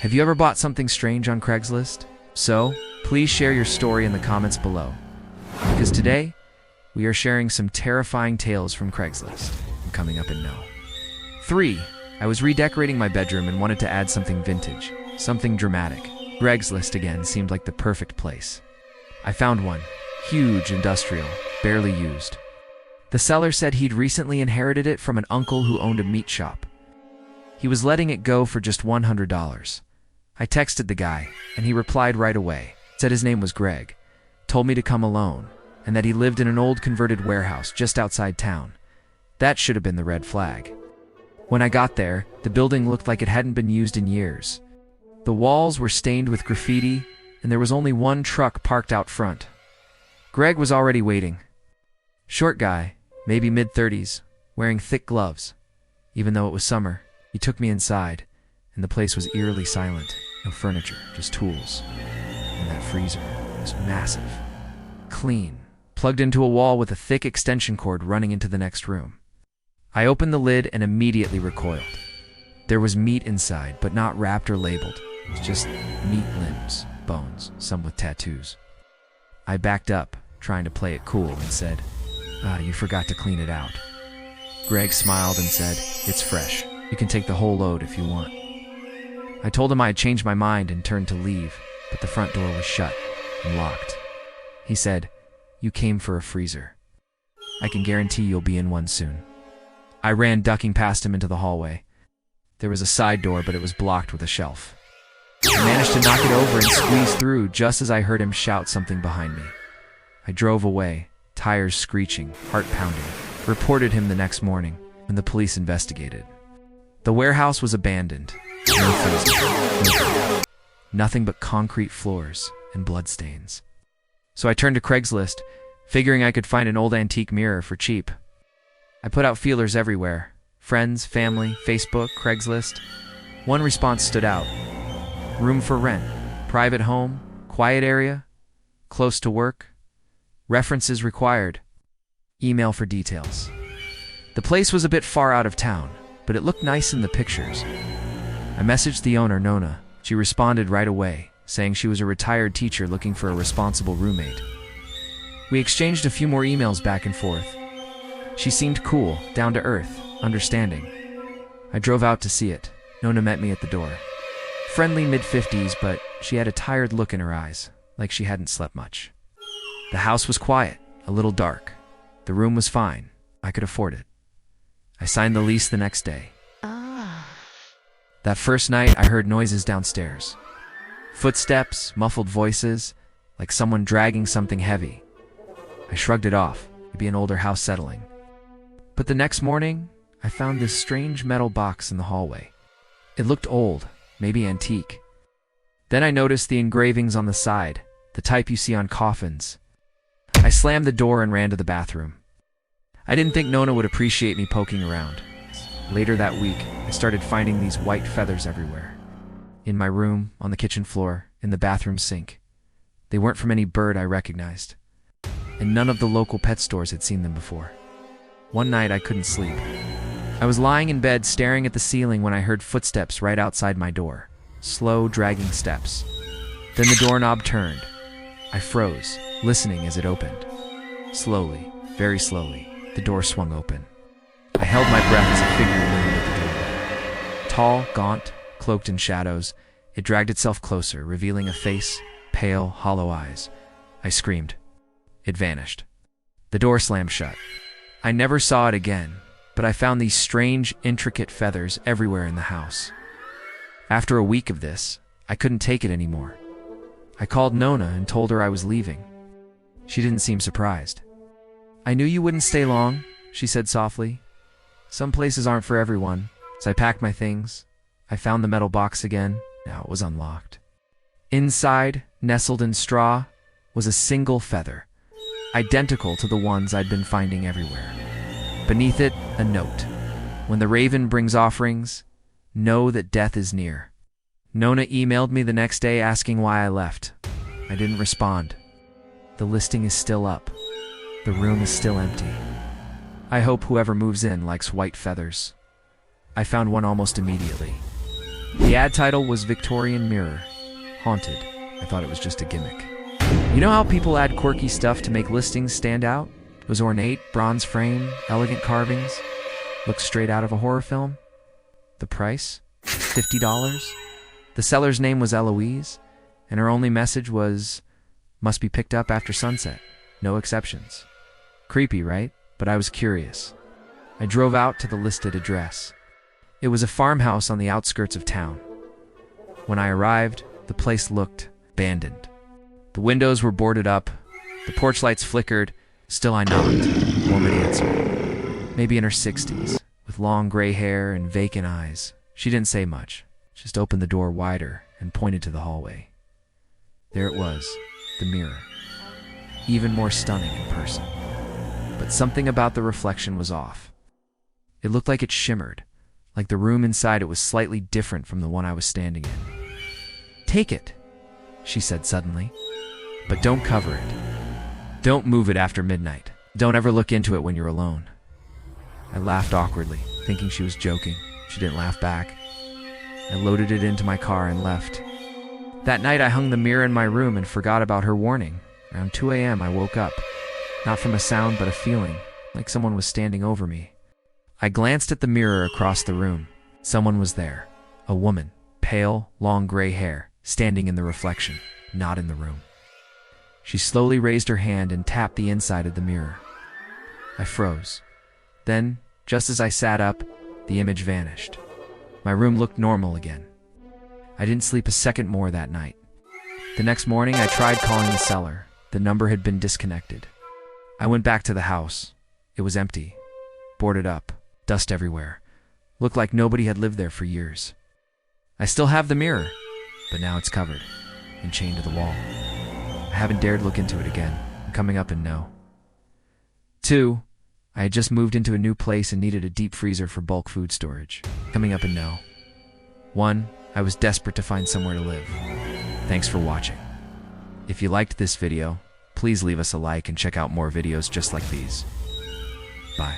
Have you ever bought something strange on Craigslist? So, please share your story in the comments below. Because today, we are sharing some terrifying tales from Craigslist. Coming up in No. 3. I was redecorating my bedroom and wanted to add something vintage, something dramatic. Craigslist again seemed like the perfect place. I found one, huge, industrial, barely used. The seller said he'd recently inherited it from an uncle who owned a meat shop. He was letting it go for just $100. I texted the guy, and he replied right away. Said his name was Greg, told me to come alone, and that he lived in an old converted warehouse just outside town. That should have been the red flag. When I got there, the building looked like it hadn't been used in years. The walls were stained with graffiti, and there was only one truck parked out front. Greg was already waiting. Short guy, maybe mid-30s, wearing thick gloves. Even though it was summer, he took me inside, and the place was eerily silent. No furniture, just tools. And that freezer was massive. Clean, plugged into a wall with a thick extension cord running into the next room. I opened the lid and immediately recoiled. There was meat inside, but not wrapped or labeled. It was just meat limbs, bones, some with tattoos. I backed up, trying to play it cool, and said, you forgot to clean it out. Greg smiled and said, it's fresh. You can take the whole load if you want. I told him I had changed my mind and turned to leave, but the front door was shut and locked. He said, you came for a freezer. I can guarantee you'll be in one soon. I ran ducking past him into the hallway. There was a side door, but it was blocked with a shelf. I managed to knock it over and squeeze through just as I heard him shout something behind me. I drove away, tires screeching, heart pounding, reported him the next morning when the police investigated. The warehouse was abandoned. No freezer. Nothing but concrete floors and bloodstains. So I turned to Craigslist, figuring I could find an old antique mirror for cheap. I put out feelers everywhere. Friends, family, Facebook, Craigslist. One response stood out. Room for rent. Private home. Quiet area. Close to work. References required. Email for details. The place was a bit far out of town, but it looked nice in the pictures. I messaged the owner, Nona. She responded right away, saying she was a retired teacher looking for a responsible roommate. We exchanged a few more emails back and forth. She seemed cool, down to earth, understanding. I drove out to see it. Nona met me at the door. Friendly mid-50s, but she had a tired look in her eyes, like she hadn't slept much. The house was quiet, a little dark. The room was fine. I could afford it. I signed the lease the next day. That first night, I heard noises downstairs. Footsteps, muffled voices, like someone dragging something heavy. I shrugged it off. It'd be an older house settling. But the next morning, I found this strange metal box in the hallway. It looked old, maybe antique. Then I noticed the engravings on the side, the type you see on coffins. I slammed the door and ran to the bathroom. I didn't think Nona would appreciate me poking around. Later that week, I started finding these white feathers everywhere. In my room, on the kitchen floor, in the bathroom sink. They weren't from any bird I recognized. And none of the local pet stores had seen them before. One night, I couldn't sleep. I was lying in bed staring at the ceiling when I heard footsteps right outside my door. Slow, dragging steps. Then the doorknob turned. I froze, listening as it opened. Slowly, very slowly, the door swung open. I held my breath as a figure loomed at the doorway. Tall, gaunt, cloaked in shadows, it dragged itself closer, revealing a face, pale, hollow eyes. I screamed. It vanished. The door slammed shut. I never saw it again, but I found these strange, intricate feathers everywhere in the house. After a week of this, I couldn't take it anymore. I called Nona and told her I was leaving. She didn't seem surprised. I knew you wouldn't stay long, she said softly. Some places aren't for everyone. So I packed my things. I found the metal box again. Now it was unlocked. Inside, nestled in straw, was a single feather, identical to the ones I'd been finding everywhere. Beneath it, a note. When the raven brings offerings, know that death is near. Nona emailed me the next day asking why I left. I didn't respond. The listing is still up. The room is still empty. I hope whoever moves in likes white feathers. I found one almost immediately. The ad title was Victorian Mirror. Haunted. I thought it was just a gimmick. You know how people add quirky stuff to make listings stand out? It was ornate, bronze frame, elegant carvings. Looked straight out of a horror film. The price? $50. The seller's name was Eloise, and her only message was, "Must be picked up after sunset. No exceptions." Creepy, right? But I was curious. I drove out to the listed address. It was a farmhouse on the outskirts of town. When I arrived, the place looked abandoned. The windows were boarded up, the porch lights flickered. Still I knocked. A woman answered. Maybe in her 60s, with long gray hair and vacant eyes. She didn't say much, just opened the door wider and pointed to the hallway. There it was, the mirror. Even more stunning in person. But something about the reflection was off. It looked like it shimmered, like the room inside it was slightly different from the one I was standing in. "Take it," she said suddenly, "but don't cover it. Don't move it after midnight. Don't ever look into it when you're alone." I laughed awkwardly, thinking she was joking. She didn't laugh back. I loaded it into my car and left. That night I hung the mirror in my room and forgot about her warning. Around 2 a.m. I woke up, not from a sound but a feeling, like someone was standing over me. I glanced at the mirror across the room. Someone was there. A woman, pale, long gray hair, standing in the reflection, not in the room. She slowly raised her hand and tapped the inside of the mirror. I froze. Then, just as I sat up, the image vanished. My room looked normal again. I didn't sleep a second more that night. The next morning, I tried calling the seller. The number had been disconnected. I went back to the house. It was empty, boarded up, dust everywhere. Looked like nobody had lived there for years. I still have the mirror, but now it's covered and chained to the wall. I haven't dared look into it again. I'm coming up in no. 2. I had just moved into a new place and needed a deep freezer for bulk food storage. Coming up in no. 1. I was desperate to find somewhere to live. Thanks for watching. If you liked this video, please leave us a like and check out more videos just like these. Bye.